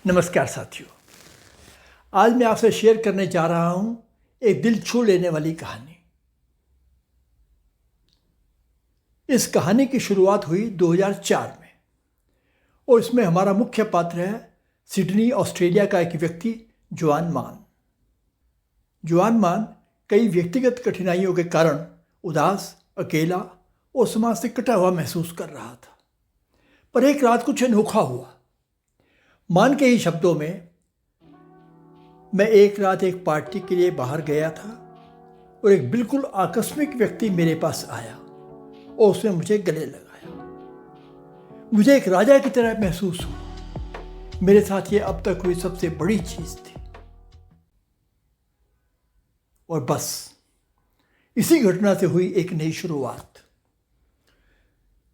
नमस्कार साथियों, आज मैं आपसे शेयर करने जा रहा हूं एक दिल छू लेने वाली कहानी। इस कहानी की शुरुआत हुई 2004 में और इसमें हमारा मुख्य पात्र है सिडनी, ऑस्ट्रेलिया का एक व्यक्ति जुआन मान। जुआन मान कई व्यक्तिगत कठिनाइयों के कारण उदास, अकेला और समाज से कटा हुआ महसूस कर रहा था। पर एक रात कुछ अनोखा हुआ। मान के ही शब्दों में, मैं एक रात एक पार्टी के लिए बाहर गया था और एक बिल्कुल आकस्मिक व्यक्ति मेरे पास आया और उसने मुझे गले लगाया। मुझे एक राजा की तरह महसूस हुआ। मेरे साथ ये अब तक हुई सबसे बड़ी चीज थी। और बस इसी घटना से हुई एक नई शुरुआत।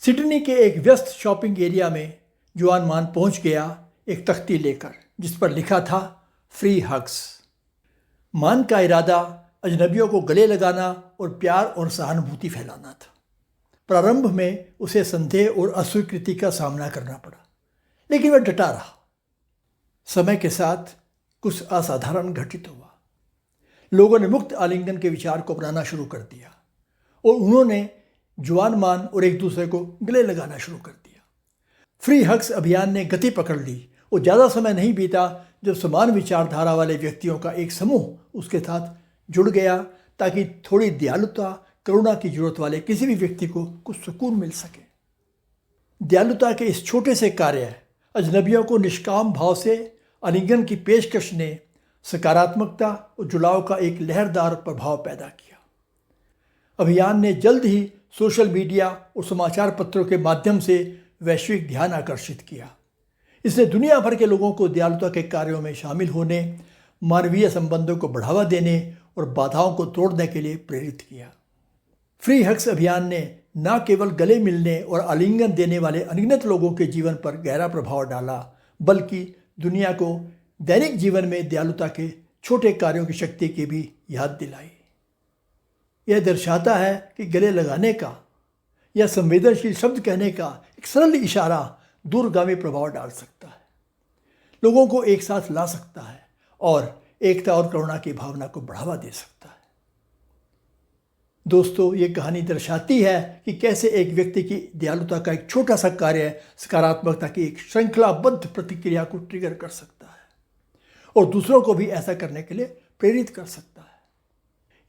सिडनी के एक व्यस्त शॉपिंग एरिया में जुआन मान पहुंच गया एक तख्ती लेकर, जिस पर लिखा था फ्री हग्स। मान का इरादा अजनबियों को गले लगाना और प्यार और सहानुभूति फैलाना था। प्रारंभ में उसे संदेह और अस्वीकृति का सामना करना पड़ा, लेकिन वह डटा रहा। समय के साथ कुछ असाधारण घटित हुआ। लोगों ने मुक्त आलिंगन के विचार को अपनाना शुरू कर दिया और उन्होंने जुआन मान और एक दूसरे को गले लगाना शुरू कर दिया। फ्री हग्स अभियान ने गति पकड़ ली और ज़्यादा समय नहीं बीता जब समान विचारधारा वाले व्यक्तियों का एक समूह उसके साथ जुड़ गया, ताकि थोड़ी दयालुता, करुणा की जरूरत वाले किसी भी व्यक्ति को कुछ सुकून मिल सके। दयालुता के इस छोटे से कार्य, अजनबियों को निष्काम भाव से आलिंगन की पेशकश ने सकारात्मकता और जुड़ाव का एक लहरदार प्रभाव पैदा किया। अभियान ने जल्द ही सोशल मीडिया और समाचार पत्रों के माध्यम से वैश्विक ध्यान आकर्षित किया। इसने दुनिया भर के लोगों को दयालुता के कार्यों में शामिल होने, मानवीय संबंधों को बढ़ावा देने और बाधाओं को तोड़ने के लिए प्रेरित किया। फ्री हग्स अभियान ने न केवल गले मिलने और आलिंगन देने वाले अनगिनत लोगों के जीवन पर गहरा प्रभाव डाला, बल्कि दुनिया को दैनिक जीवन में दयालुता के छोटे कार्यों की शक्ति की भी याद दिलाई। यह दर्शाता है कि गले लगाने का या संवेदनशील शब्द कहने का एक सरल इशारा दूरगामी प्रभाव डाल सकता है, लोगों को एक साथ ला सकता है और एकता और करुणा की भावना को बढ़ावा दे सकता है। दोस्तों, ये कहानी दर्शाती है कि कैसे एक व्यक्ति की दयालुता का एक छोटा सा कार्य सकारात्मकता की एक श्रृंखलाबद्ध प्रतिक्रिया को ट्रिगर कर सकता है और दूसरों को भी ऐसा करने के लिए प्रेरित कर सकता है।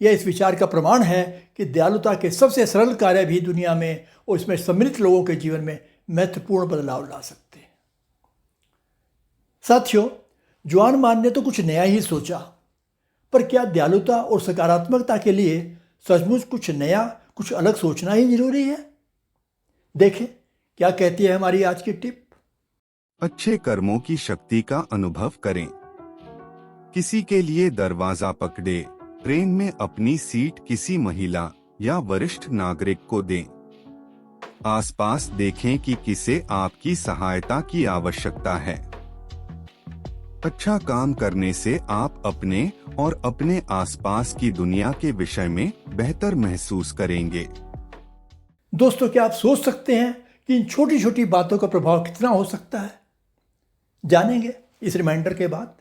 यह इस विचार का प्रमाण है कि दयालुता के सबसे सरल कार्य भी दुनिया में और इसमें सम्मिलित लोगों के जीवन में महत्वपूर्ण बदलाव ला सकते हैं। साथियों, जुआन मान ने तो कुछ नया ही सोचा, पर क्या दयालुता और सकारात्मकता के लिए सचमुच कुछ नया, कुछ अलग सोचना ही जरूरी है? देखें क्या कहती है हमारी आज की टिप। अच्छे कर्मों की शक्ति का अनुभव करें। किसी के लिए दरवाजा पकड़े, ट्रेन में अपनी सीट किसी महिला या वरिष्ठ नागरिक को दें। आसपास देखें कि किसे आपकी सहायता की आवश्यकता है। अच्छा काम करने से आप अपने और अपने आसपास की दुनिया के विषय में बेहतर महसूस करेंगे। दोस्तों, क्या आप सोच सकते हैं कि इन छोटी छोटी बातों का प्रभाव कितना हो सकता है? जानेंगे इस रिमाइंडर के बाद।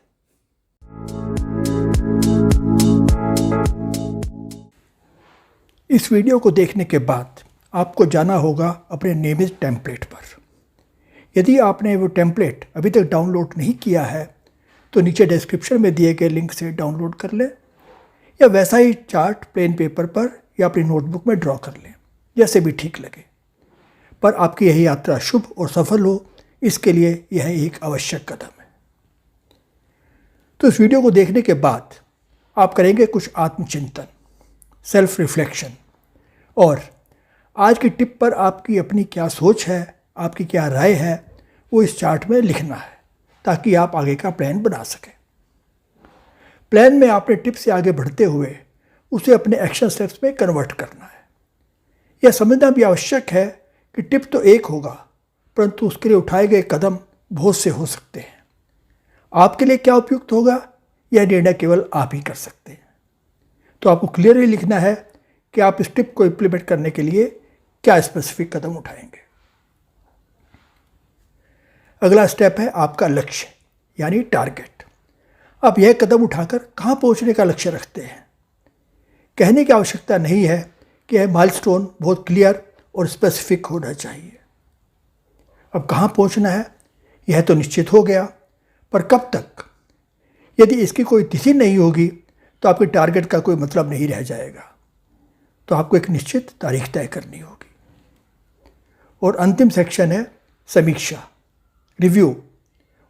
इस वीडियो को देखने के बाद आपको जाना होगा अपने नियमित टेम्पलेट पर। यदि आपने वो टेम्पलेट अभी तक डाउनलोड नहीं किया है तो नीचे डिस्क्रिप्शन में दिए गए लिंक से डाउनलोड कर लें, या वैसा ही चार्ट प्लेन पेपर पर या अपनी नोटबुक में ड्रॉ कर लें, जैसे भी ठीक लगे। पर आपकी यह यात्रा शुभ और सफल हो, इसके लिए यह एक आवश्यक कदम है। तो इस वीडियो को देखने के बाद आप करेंगे कुछ आत्मचिंतन, सेल्फ रिफ्लेक्शन, और आज की टिप पर आपकी अपनी क्या सोच है, आपकी क्या राय है, वो इस चार्ट में लिखना है, ताकि आप आगे का प्लान बना सकें। प्लान में आपने टिप से आगे बढ़ते हुए उसे अपने एक्शन स्टेप्स में कन्वर्ट करना है। यह समझना भी आवश्यक है कि टिप तो एक होगा, परंतु उसके लिए उठाए गए कदम बहुत से हो सकते हैं। आपके लिए क्या उपयुक्त होगा, यह निर्णय केवल आप ही कर सकते हैं। तो आपको क्लियरली लिखना है कि आप इस टिप को इम्प्लीमेंट करने के लिए क्या स्पेसिफिक कदम उठाएंगे। अगला स्टेप है आपका लक्ष्य, यानी टारगेट। आप यह कदम उठाकर कहाँ पहुँचने का लक्ष्य रखते हैं। कहने की आवश्यकता नहीं है कि यह माइलस्टोन बहुत क्लियर और स्पेसिफिक होना चाहिए। अब कहाँ पहुँचना है यह तो निश्चित हो गया, पर कब तक? यदि इसकी कोई तिथि नहीं होगी तो आपके टारगेट का कोई मतलब नहीं रह जाएगा। तो आपको एक निश्चित तारीख तय करनी होगी। और अंतिम सेक्शन है समीक्षा, रिव्यू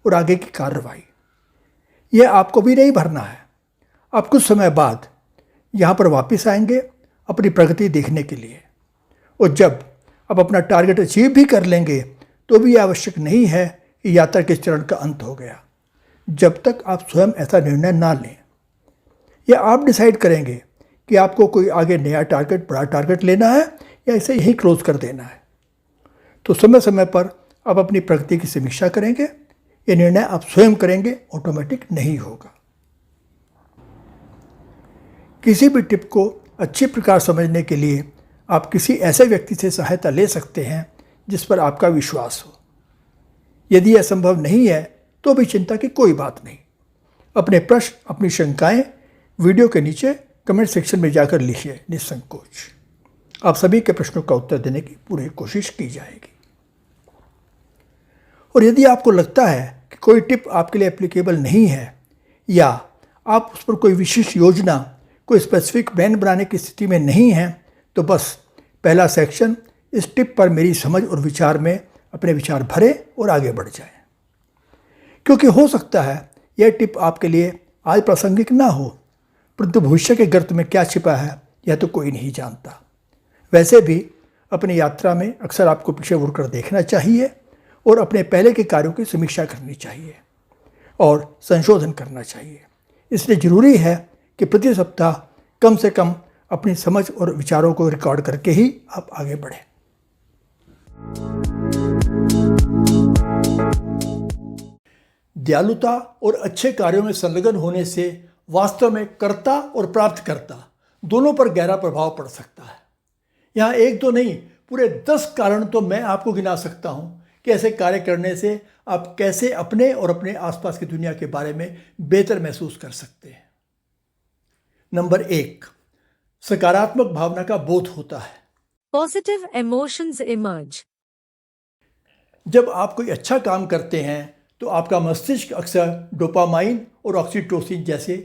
और आगे की कार्रवाई। यह आपको भी नहीं भरना है। आप कुछ समय बाद यहाँ पर वापस आएंगे अपनी प्रगति देखने के लिए। और जब आप अपना टारगेट अचीव भी कर लेंगे तो भी यह आवश्यक नहीं है कि यात्रा के चरण का अंत हो गया, जब तक आप स्वयं ऐसा निर्णय ना लें। या आप डिसाइड करेंगे कि आपको कोई आगे नया टारगेट, बड़ा टारगेट लेना है या इसे यहीं क्लोज कर देना है। तो समय समय पर आप अपनी प्रगति की समीक्षा करेंगे। ये निर्णय आप स्वयं करेंगे, ऑटोमेटिक नहीं होगा। किसी भी टिप को अच्छी प्रकार समझने के लिए आप किसी ऐसे व्यक्ति से सहायता ले सकते हैं जिस पर आपका विश्वास हो। यदि यह संभव नहीं है तो भी चिंता की कोई बात नहीं। अपने प्रश्न, अपनी शंकाएं वीडियो के नीचे कमेंट सेक्शन में जाकर लिखिए निसंकोच। आप सभी के प्रश्नों का उत्तर देने की पूरी कोशिश की जाएगी। और यदि आपको लगता है कि कोई टिप आपके लिए एप्लीकेबल नहीं है या आप उस पर कोई विशेष योजना, कोई स्पेसिफिक प्लान बनाने की स्थिति में नहीं हैं, तो बस पहला सेक्शन इस टिप पर मेरी समझ और विचार में अपने विचार भरें और आगे बढ़ जाएं। क्योंकि हो सकता है यह टिप आपके लिए आज प्रासंगिक ना हो, परंतु भविष्य के गर्त में क्या छिपा है यह तो कोई नहीं जानता। वैसे भी अपनी यात्रा में अक्सर आपको पीछे मुड़कर देखना चाहिए और अपने पहले के कार्यों की समीक्षा करनी चाहिए और संशोधन करना चाहिए। इसलिए ज़रूरी है कि प्रति सप्ताह कम से कम अपनी समझ और विचारों को रिकॉर्ड करके ही आप आगे बढ़ें। दयालुता और अच्छे कार्यों में संलग्न होने से वास्तव में कर्ता और प्राप्तकर्ता दोनों पर गहरा प्रभाव पड़ सकता है। यहाँ एक तो नहीं, पूरे 10 कारण तो मैं आपको गिना सकता हूँ कि ऐसे कार्य करने से आप कैसे अपने और अपने आसपास की दुनिया के बारे में बेहतर महसूस कर सकते हैं। नंबर 1, सकारात्मक भावना का बोध होता है। Positive emotions emerge. जब आप कोई अच्छा काम करते हैं तो आपका मस्तिष्क अक्सर डोपामाइन और ऑक्सीटोसिन जैसे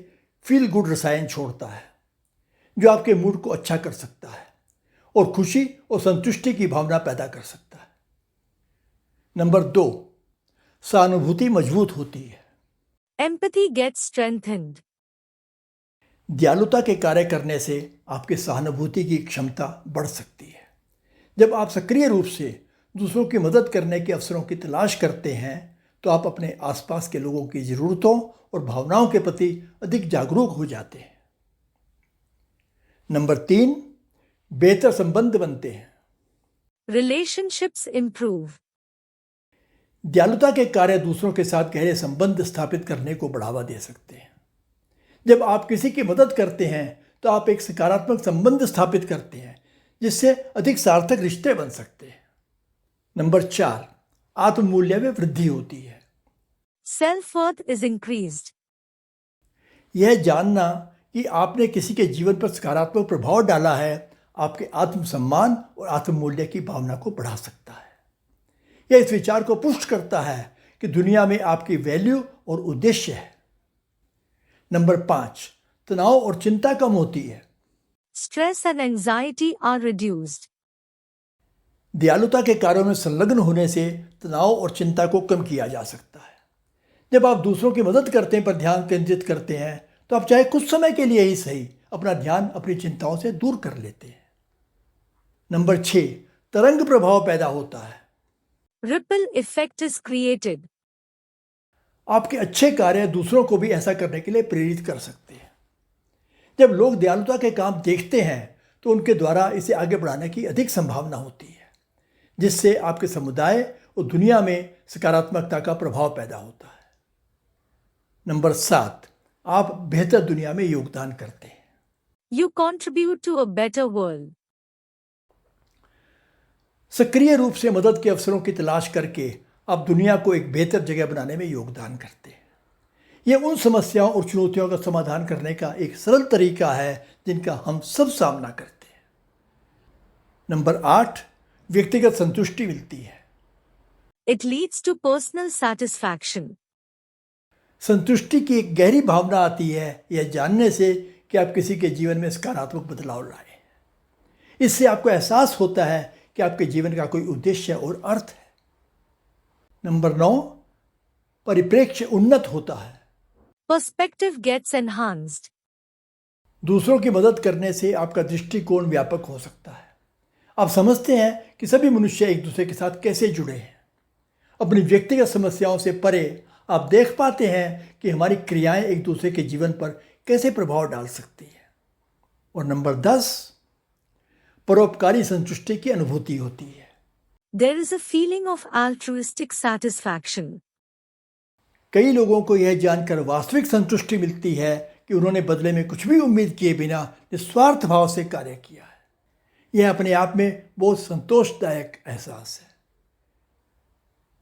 फील गुड रसायन छोड़ता है, जो आपके मूड को अच्छा कर सकता है और खुशी और संतुष्टि की भावना पैदा कर सकता है। नंबर 2, सहानुभूति मजबूत होती है। Empathy gets strengthened. दयालुता के कार्य करने से आपकी सहानुभूति की क्षमता बढ़ सकती है। जब आप सक्रिय रूप से दूसरों की मदद करने के अवसरों की तलाश करते हैं तो आप अपने आसपास के लोगों की ज़रूरतों और भावनाओं के प्रति अधिक जागरूक हो जाते हैं। नंबर 3, बेहतर संबंध बनते हैं। Relationships improve. दयालुता के कार्य दूसरों के साथ गहरे संबंध स्थापित करने को बढ़ावा दे सकते हैं। जब आप किसी की मदद करते हैं तो आप एक सकारात्मक संबंध स्थापित करते हैं जिससे अधिक सार्थक रिश्ते बन सकते हैं। नंबर 4, आत्ममूल्य में वृद्धि होती है। Self-worth is increased. यह जानना कि आपने किसी के जीवन पर सकारात्मक प्रभाव डाला है आपके आत्मसम्मान और आत्ममूल्य की भावना को बढ़ा सकता है। यह इस विचार को पुष्ट करता है कि दुनिया में आपकी वैल्यू और उद्देश्य है। नंबर 5, तनाव और चिंता कम होती है। Stress and anxiety are reduced. दयालुता के कार्यों में संलग्न होने से तनाव और चिंता को कम किया जा सकता है। जब आप दूसरों की मदद करते हैं पर ध्यान केंद्रित करते हैं तो आप चाहे कुछ समय के लिए ही सही अपना ध्यान अपनी चिंताओं से दूर कर लेते हैं। नंबर 6, तरंग प्रभाव पैदा होता है। Ripple effect is created. आपके अच्छे कार्य दूसरों को भी ऐसा करने के लिए प्रेरित कर सकते हैं। जब लोग दयालुता के काम देखते हैं तो उनके द्वारा इसे आगे बढ़ाने की अधिक संभावना होती है, जिससे आपके समुदाय और दुनिया में सकारात्मकता का प्रभाव पैदा होता है। नंबर 7, आप बेहतर दुनिया में योगदान करते हैं। You contribute to a better world. सक्रिय रूप से मदद के अवसरों की तलाश करके आप दुनिया को एक बेहतर जगह बनाने में योगदान करते हैं। ये उन समस्याओं और चुनौतियों का समाधान करने का एक सरल तरीका है जिनका हम सब सामना करते हैं। नंबर 8, व्यक्तिगत संतुष्टि मिलती है। It leads to personal satisfaction. संतुष्टि की एक गहरी भावना आती है यह जानने से कि आप किसी के जीवन में सकारात्मक बदलाव लाए। इससे आपको एहसास होता है कि आपके जीवन का कोई उद्देश्य और अर्थ है। नंबर 9, परिप्रेक्ष्य उन्नत होता है। Perspective gets enhanced. दूसरों की मदद करने से आपका दृष्टिकोण व्यापक हो सकता है। आप समझते हैं कि सभी मनुष्य एक दूसरे के साथ कैसे जुड़े हैं। अपनी व्यक्तिगत समस्याओं से परे आप देख पाते हैं कि हमारी क्रियाएं एक दूसरे के जीवन पर कैसे प्रभाव डाल सकती हैं। और नंबर 10, परोपकारी संतुष्टि की अनुभूति होती है। There is a feeling of altruistic satisfaction. कई लोगों को यह जानकर वास्तविक संतुष्टि मिलती है कि उन्होंने बदले में कुछ भी उम्मीद किए बिना निस्वार्थ भाव से कार्य किया है। यह अपने आप में बहुत संतोषदायक एहसास है।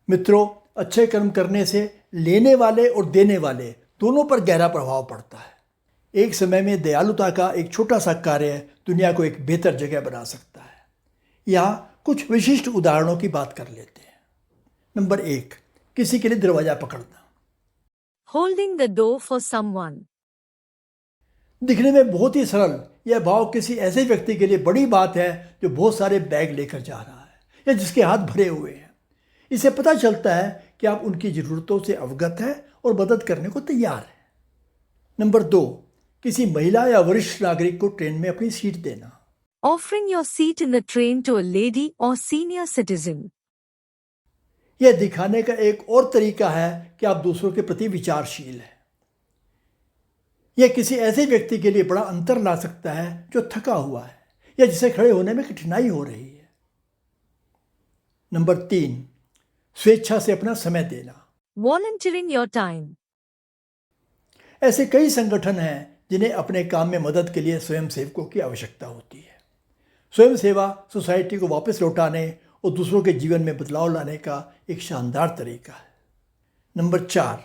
मित्रों, अच्छे कर्म करने से लेने वाले और देने वाले दोनों पर गहरा प्रभाव पड़ता है। एक समय में दयालुता का एक छोटा सा कार्य दुनिया को एक बेहतर जगह बना सकता है। यहाँ कुछ विशिष्ट उदाहरणों की बात कर लेते हैं। नंबर 1, किसी के लिए दरवाजा पकड़ना। Holding the door for someone. दिखने में बहुत ही सरल यह भाव किसी ऐसे व्यक्ति के लिए बड़ी बात है जो बहुत सारे बैग लेकर जा रहा है या जिसके हाथ भरे हुए हैं। इससे पता चलता है कि आप उनकी ज़रूरतों से अवगत हैं और मदद करने को तैयार हैं। नंबर 2, किसी महिला या वरिष्ठ नागरिक को ट्रेन में अपनी सीट देना। Offering your seat in the train to a lady or senior citizen. यह दिखाने का एक और तरीका है कि आप दूसरों के प्रति विचारशील हैं। यह किसी ऐसे व्यक्ति के लिए बड़ा अंतर ला सकता है जो थका हुआ है या जिसे खड़े होने में कठिनाई हो रही है। नंबर 3, स्वेच्छा से अपना समय देना। Volunteering your time. ऐसे कई संगठन हैं जिन्हें अपने काम में मदद के लिए स्वयंसेवकों की आवश्यकता होती है। स्वयं सेवा सोसाइटी को वापस लौटाने और दूसरों के जीवन में बदलाव लाने का एक शानदार तरीका है। नंबर 4,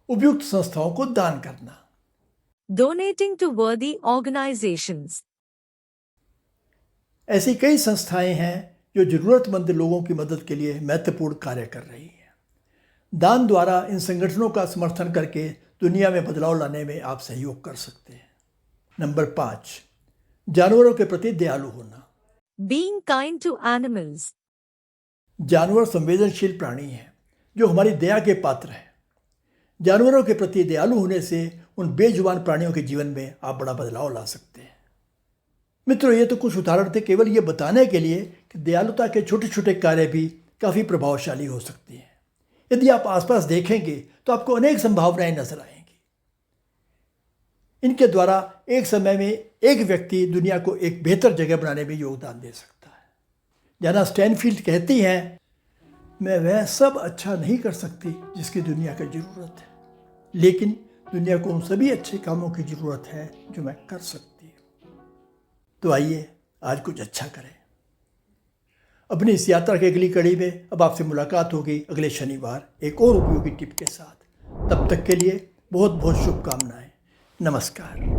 उपयुक्त संस्थाओं को दान करना। Donating to worthy organizations. ऐसी कई संस्थाएं हैं जो ज़रूरतमंद लोगों की मदद के लिए महत्वपूर्ण कार्य कर रही हैं। दान द्वारा इन संगठनों का समर्थन करके दुनिया में बदलाव लाने में आप सहयोग कर सकते हैं। नंबर 5, जानवरों के प्रति दयालु होना। Being kind to animals. जानवर संवेदनशील प्राणी हैं जो हमारी दया के पात्र हैं। जानवरों के प्रति दयालु होने से उन बेजुबान प्राणियों के जीवन में आप बड़ा बदलाव ला सकते हैं। मित्रों, ये तो कुछ उदाहरण थे केवल ये बताने के लिए कि दयालुता के छोटे छोटे कार्य भी काफ़ी प्रभावशाली हो सकते हैं। यदि आप आसपास देखेंगे तो आपको अनेक संभावनाएं नजर आएंगी। इनके द्वारा एक समय में एक व्यक्ति दुनिया को एक बेहतर जगह बनाने में योगदान दे सकता है। जाना स्टैनफील्ड कहती हैं, मैं वह सब अच्छा नहीं कर सकती जिसकी दुनिया की ज़रूरत है, लेकिन दुनिया को उन सभी अच्छे कामों की ज़रूरत है जो मैं कर सकती हूँ। तो आइए आज कुछ अच्छा करें। अपनी इस यात्रा की अगली कड़ी में अब आपसे मुलाकात होगी अगले शनिवार एक और उपयोगी टिप के साथ। तब तक के लिए बहुत बहुत शुभकामनाएं। नमस्कार।